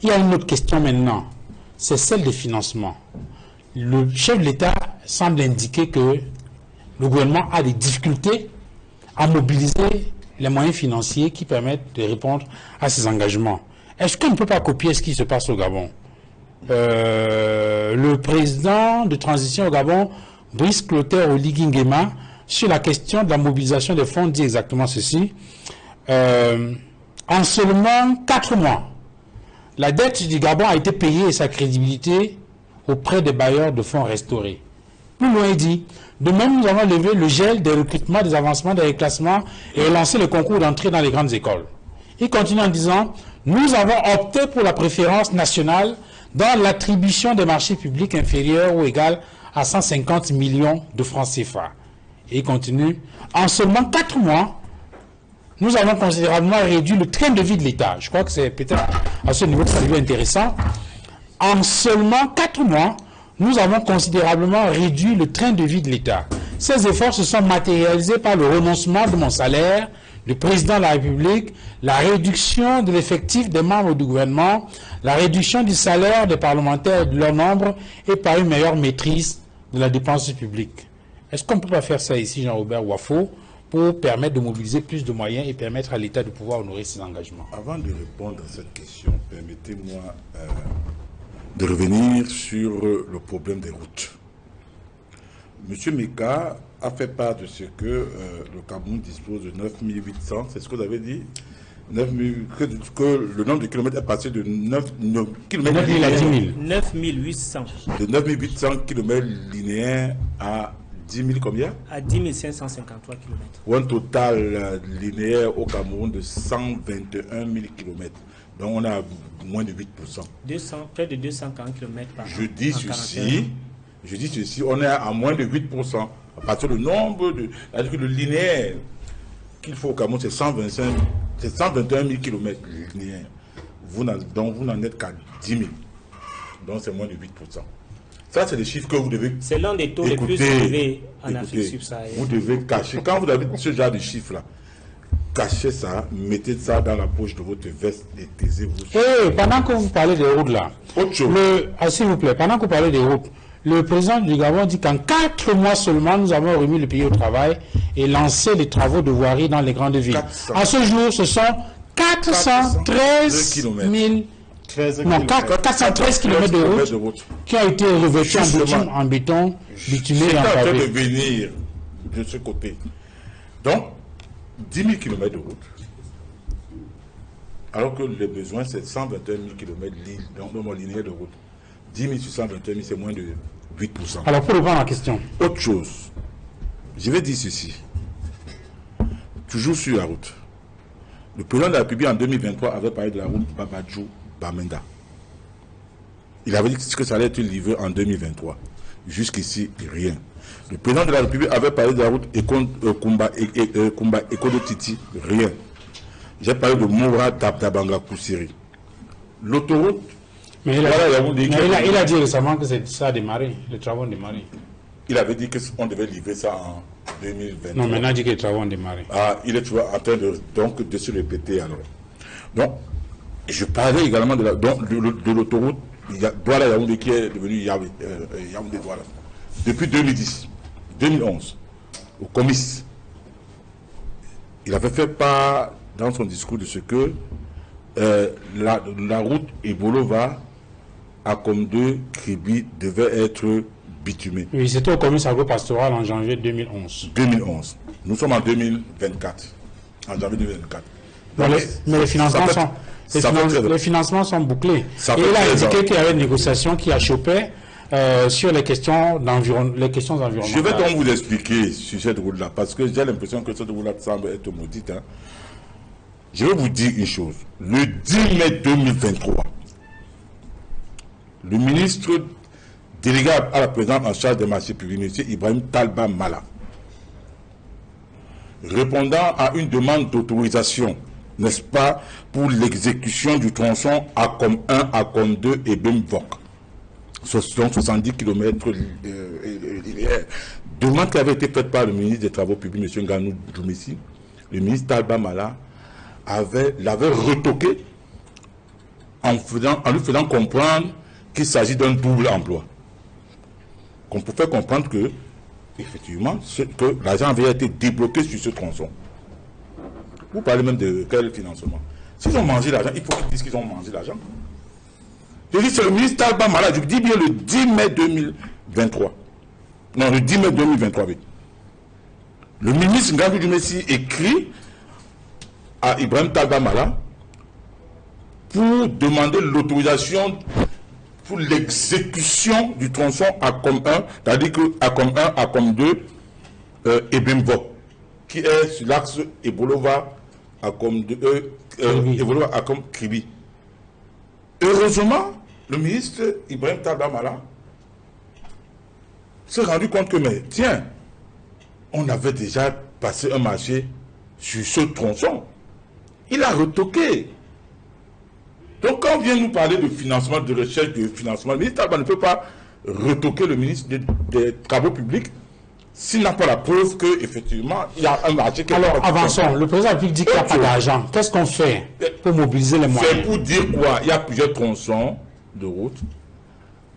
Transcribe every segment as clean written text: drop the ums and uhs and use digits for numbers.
Il y a une autre question maintenant, c'est celle des financements. Le chef de l'État semble indiquer que le gouvernement a des difficultés à mobiliser les moyens financiers qui permettent de répondre à ces engagements. Est-ce qu'on ne peut pas copier ce qui se passe au Gabon? Le président de transition au Gabon, Brice Clotaire Oligui Nguema, sur la question de la mobilisation des fonds, dit exactement ceci. En seulement 4 mois, la dette du Gabon a été payée et sa crédibilité auprès des bailleurs de fonds restaurés. Plus loin, il dit, de même, nous avons levé le gel des recrutements, des avancements, des reclassements et lancé le concours d'entrée dans les grandes écoles. Il continue en disant, nous avons opté pour la préférence nationale dans l'attribution des marchés publics inférieurs ou égal à 150 millions de francs CFA. Et il continue, en seulement 4 mois, nous avons considérablement réduit le train de vie de l'État. Je crois que c'est peut-être à ce niveau que ça devient intéressant. En seulement 4 mois, nous avons considérablement réduit le train de vie de l'État. Ces efforts se sont matérialisés par le renoncement de mon salaire, du président de la République, la réduction de l'effectif des membres du gouvernement, la réduction du salaire des parlementaires et de leur nombre, et par une meilleure maîtrise de la dépense publique. Est-ce qu'on ne peut pas faire ça ici, Jean-Robert Wafo, pour permettre de mobiliser plus de moyens et permettre à l'État de pouvoir honorer ses engagements? Avant de répondre à cette question, permettez-moi de revenir sur le problème des routes. Monsieur Meka a fait part de ce que le Cameroun dispose de 9800, c'est ce que vous avez dit, que le nombre de kilomètres est passé de 9 kilomètres à 10 000. 9800. De 9800 kilomètres linéaires à 10 000 combien? À 10 553 km. Ou un total linéaire au Cameroun de 121 000 km. Donc on a moins de 8%. Près de 240 km par an. Je dis ceci, on est à moins de 8%. À partir du nombre de... C'est-à-dire que le linéaire qu'il faut au Cameroun, c'est 121 000 km linéaires. Donc vous n'en êtes qu'à 10 000. Donc c'est moins de 8%. Ça, c'est des chiffres que vous devez... C'est l'un des taux les plus élevés en Afrique subsaharienne. Vous devez cacher. Quand vous avez ce genre de chiffres-là, cachez ça, mettez ça dans la poche de votre veste et taisez-vous. Pendant que vous parlez des routes là, autre chose. S'il vous plaît, pendant que vous parlez des routes, le président du Gabon dit qu'en 4 mois seulement, nous avons remis le pays au travail et lancé les travaux de voirie dans les grandes villes. À ce jour, ce sont 413 000 413 km de route qui a été revêtu en béton, bitumé et en pavé. C'est en train de venir de ce côté. Donc, 10 000 km de route. Alors que les besoins, c'est 121 000 km linéaire de route. 10 000 sur 121 000, c'est moins de 8%. Alors, pour répondre à la question. Autre chose. Je vais dire ceci. Toujours sur la route. Le président de la République en 2023 avait parlé de la route Babadjou-Bamenda. Il avait dit que ça allait être livré en 2023. Jusqu'ici, rien. Le président de la République avait parlé de la route Kumba Ekodo Titi, rien. J'ai parlé de Moura Dabanga Koussiri. L'autoroute. Mais il a dit récemment que ça a démarré, les travaux ont démarré. Il avait dit qu'on devait livrer ça en 2023. Non, maintenant il dit que les travaux ont démarré. Ah, il est toujours en train de se répéter alors. Donc, je parlais également de l'autoroute Douala Yaoundé qui est devenue Yaoundé Douala. Depuis 2011, au Comice, il avait fait part dans son discours de ce que la route Ebolova à Komde Kribi devait être bitumée. Oui, c'était au Comice agro-pastoral en janvier 2011. 2011. Nous sommes en 2024. En janvier 2024. Donc, mais les financements sont bouclés. Et il a indiqué qu'il y avait une négociation qui a chopé sur les questions environnementales. Je vais donc vous expliquer sur cette route-là, parce que j'ai l'impression que cette route-là semble être maudite. Hein. Je vais vous dire une chose. Le 10 mai 2023, le ministre délégué à la présidence en charge des marchés publics, M. Ibrahim Talba Mala, répondant à une demande d'autorisation, n'est-ce pas, pour l'exécution du tronçon ACOM 1, ACOM 2 et Bemvok, 70 km linéaires. Demande qui avait été faite par le ministre des Travaux publics, M. Nganou Djoumessi. Le ministre Talba Mala l'avait retoqué en lui faisant comprendre qu'il s'agit d'un double emploi. Qu'on peut faire comprendre que, effectivement, que l'argent avait été débloqué sur ce tronçon. Vous parlez même de quel financement? S'ils ont mangé l'argent, il faut qu'ils disent qu'ils ont mangé l'argent. Je dis, c'est le ministre Talba Mala, je dis bien le 10 mai 2023. Non, le 10 mai 2023, oui. Le ministre Ngandou Djumessi écrit à Ibrahim Talba Mala pour demander l'autorisation pour l'exécution du tronçon ACOM 1, c'est-à-dire que ACOM 1, ACOM 2, Ebembo, qui est sur l'axe Ebolova, ACOM 2, Ebolova, ACOM Kribi. Heureusement, le ministre Ibrahim Talba Mala s'est rendu compte que, mais tiens, on avait déjà passé un marché sur ce tronçon. Il a retoqué. Donc, quand on vient nous parler de financement, de recherche, de financement, le ministre Talba ne peut pas retoquer le ministre des Travaux publics s'il n'a pas la preuve qu'effectivement, il y a un marché qui... Alors, avançons. Le président dit qu'il n'y a pas d'argent. Qu'est-ce qu'on fait pour mobiliser les moyens? C'est pour dire quoi? Il y a plusieurs tronçons de route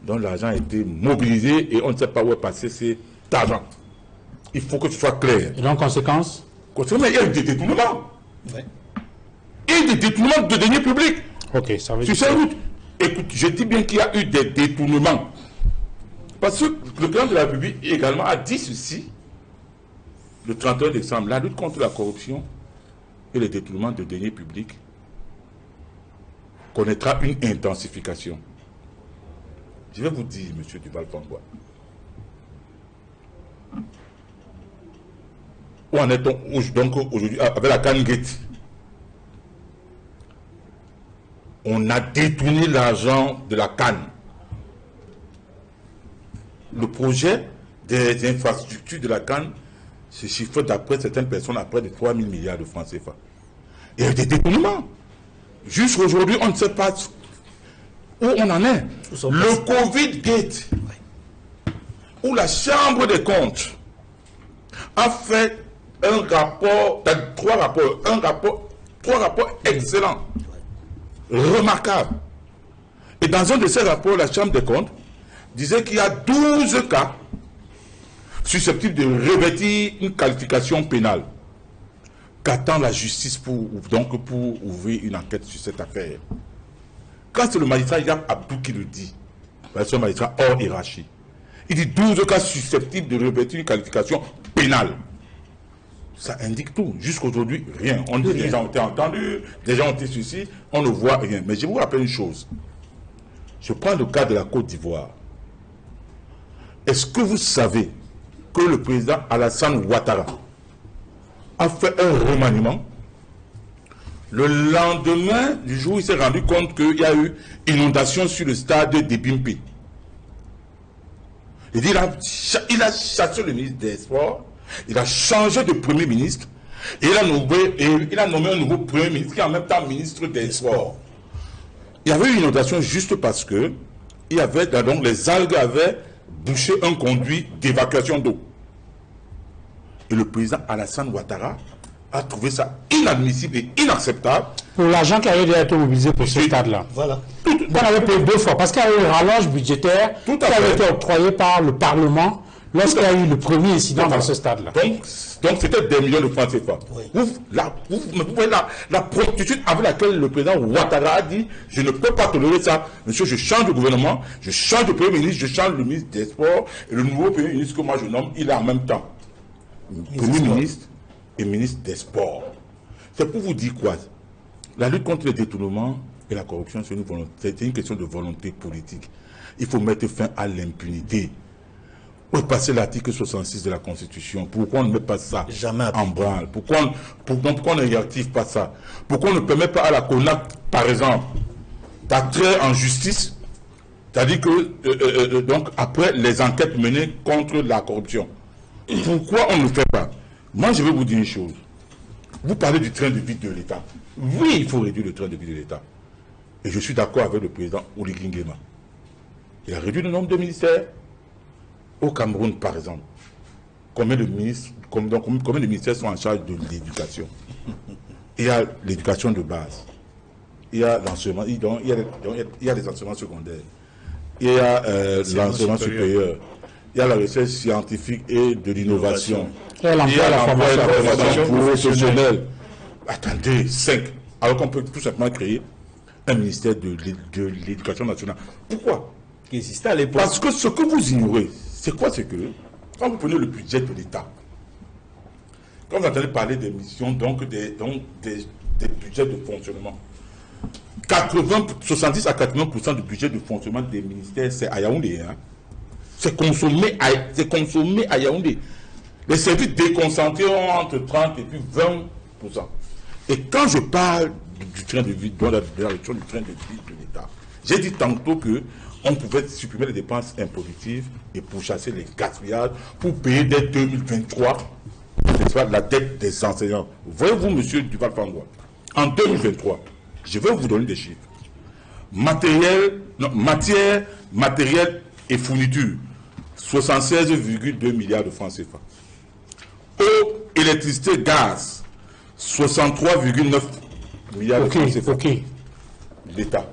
dont l'argent a été mobilisé et on ne sait pas où est passé cet argent. Il faut que ce soit clair. Et donc, conséquence? Il y a eu des détournements. Ouais. Et des détournements de deniers publics. Ok, ça veut dire... Sur ces routes. Écoute, je dis bien qu'il y a eu des détournements. Parce que le président de la République également a dit ceci, le 31 décembre, la lutte contre la corruption et les détournements de deniers publics connaîtra une intensification. Je vais vous dire, M. Duval-Fangwa, où en est-on donc aujourd'hui avec la Cannes-Gate? On a détourné l'argent de la Cannes. Le projet des infrastructures de la Cannes se chiffre d'après certaines personnes à près de 3 000 milliards de francs CFA. Il y a des détournements. Jusqu'à aujourd'hui, on ne sait pas où on en est. Le Covid-Gate, où la Chambre des comptes a fait un rapport, trois rapports excellents, remarquables. Et dans un de ces rapports, la Chambre des comptes disait qu'il y a 12 cas susceptibles de revêtir une qualification pénale. Qu'attend la justice pour ouvrir une enquête sur cette affaire? Quand c'est le magistrat Yap Abdou qui le dit, c'est un magistrat hors hiérarchie, il dit 12 cas susceptibles de revêtir une qualification pénale. Ça indique tout. Jusqu'aujourd'hui, rien. On dit que les gens ont été entendus, des gens ont été ceci, on ne voit rien. Mais je vous rappelle une chose. Je prends le cas de la Côte d'Ivoire. Est-ce que vous savez que le président Alassane Ouattara a fait un remaniement? Le lendemain du jour, il s'est rendu compte qu'il y a eu inondation sur le stade de Bimpi. Il a chassé le ministre des Sports, il a changé de Premier ministre, et il a nommé un nouveau Premier ministre qui est en même temps ministre des Sports. Il y avait eu une inondation juste parce que il y avait, donc, les algues avaient bouché un conduit d'évacuation d'eau. Et le président Alassane Ouattara a trouvé ça inadmissible et inacceptable. Pour l'argent qui avait déjà été mobilisé pour ce stade-là. Voilà. On avait payé 2 fois, parce qu'il y a eu un rallonge budgétaire qui avait été octroyé par le Parlement lorsqu'il y a eu le premier incident dans ce stade-là. Donc c'était des millions de francs CFA. Oui. Vous voyez la promptitude avec laquelle le président Ouattara a dit « Je ne peux pas tolérer ça. Monsieur, je change de gouvernement, je change de Premier ministre, je change le ministre des Sports, et le nouveau Premier ministre que moi je nomme, il est en même temps Premier ministre et ministre des Sports. » C'est pour vous dire quoi? La lutte contre les détournements et la corruption, c'est une question de volonté politique. Il faut mettre fin à l'impunité. Où est passé l'article 66 de la Constitution? Pourquoi on ne met pas ça en branle? Pourquoi on ne réactive pas ça? Pourquoi on ne permet pas à la CONAC, par exemple, d'attraire en justice, c'est-à-dire que, donc, après les enquêtes menées contre la corruption? Pourquoi on ne le fait pas? Moi, je vais vous dire une chose. Vous parlez du train de vie de l'État. Oui, il faut réduire le train de vie de l'État. Et je suis d'accord avec le président Oligui Nguema. Il a réduit le nombre de ministères. Au Cameroun, par exemple, combien de ministères sont en charge de l'éducation? Il y a l'éducation de base. il y a l'enseignement, il y a des enseignements secondaires, il y a l'enseignement supérieur, il y a la recherche scientifique et de l'innovation, il y a la formation professionnelle. Attendez, 5. Alors qu'on peut tout simplement créer un ministère de l'éducation nationale. Pourquoi? Qui existait à l'époque. Parce que ce que vous ignorez, c'est quoi? C'est que quand vous prenez le budget de l'État, quand vous entendez parler des missions, donc des budgets de fonctionnement, 70 à 80% du budget de fonctionnement des ministères, c'est à Yaoundé. Hein? C'est consommé à Yaoundé. Les services déconcentrés ont entre 30 et puis 20%. Et quand je parle du train de vie, de la réduction du train de vie de l'État, j'ai dit tantôt que on pouvait supprimer les dépenses impositives et pourchasser les gaspillages pour payer dès 2023 la dette des enseignants. Voyez-vous, monsieur Duval-Fangoua, en 2023, je vais vous donner des chiffres. Matière, matériel et fourniture, 76,2 milliards de francs CFA. Eau, électricité, gaz, 63,9 milliards de francs CFA. L'État.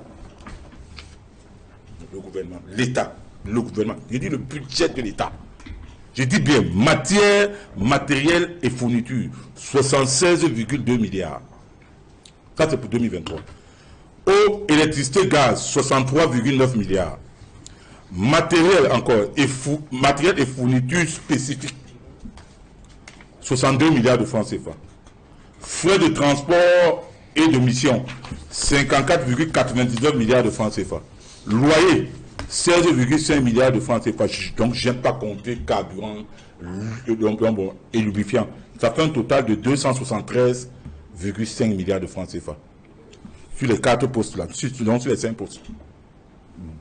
Le gouvernement. L'État. Le gouvernement. Je dis le budget de l'État. Je dis bien matière, matériel et fourniture. 76,2 milliards. Ça, c'est pour 2023. Eau, électricité, gaz, 63,9 milliards. Matériel encore, matériel et fourniture spécifiques, 62 milliards de francs CFA. Frais de transport et de mission, 54,99 milliards de francs CFA. Loyer, 16,5 milliards de francs CFA. Donc, je n'ai pas compté carburant et lubrifiant. Ça fait un total de 273,5 milliards de francs CFA. Sur les 4 postes là, sur les 5 postes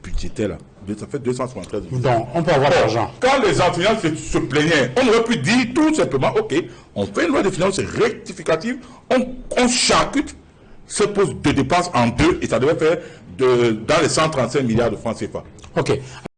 budgétaires là, ça fait 273 milliards. Donc, on peut avoir l'argent. Quand les enseignants se plaignaient, on aurait pu dire tout simplement, ok, on fait une loi de finances rectificative, on charcute ce poste de dépenses en deux et ça devait faire dans les 135 milliards de francs CFA. Ok.